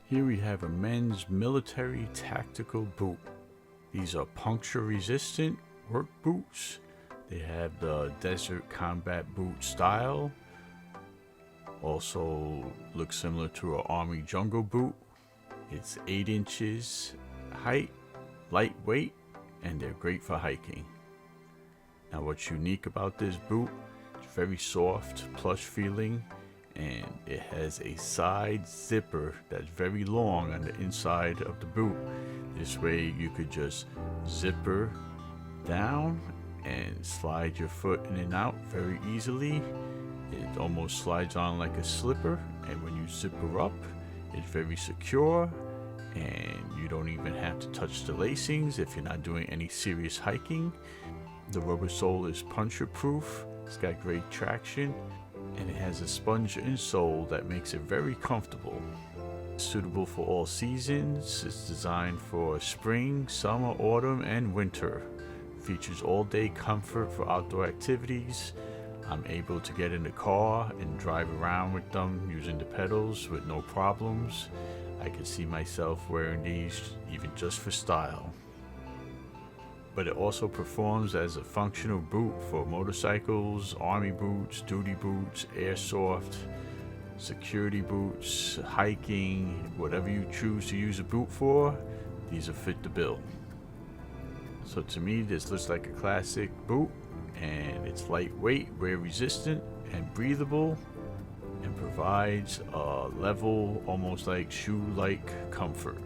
Here we have a men's military tactical boot. These are puncture resistant work boots. They have the desert combat boot style. Also looks similar to an army jungle boot. It's 8 inches height, lightweight, and they're great for hiking. Now what's unique about this boot, it's very soft, plush feeling, and it has a side zipper that's very long on the inside of the boot. This way you could just zipper down and slide your foot in and out very easily. It almost slides on like a slipper, and when you zipper up, it's very secure, and you don't even have to touch the lacings if you're not doing any serious hiking. The rubber sole is puncture proof, it's got great traction, and it has a sponge insole that makes it very comfortable. It's suitable for all seasons. It's designed for spring, summer, autumn, and winter. Features all-day comfort for outdoor activities. I'm able to get in the car and drive around with them using the pedals with no problems. I can see myself wearing these even just for style. But it also performs as a functional boot for motorcycles, army boots, duty boots, airsoft, security boots, hiking, whatever you choose to use a boot for, these will fit the bill. So to me, this looks like a classic boot, and it's lightweight, wear resistant, and breathable, and provides a level, almost like shoe-like comfort.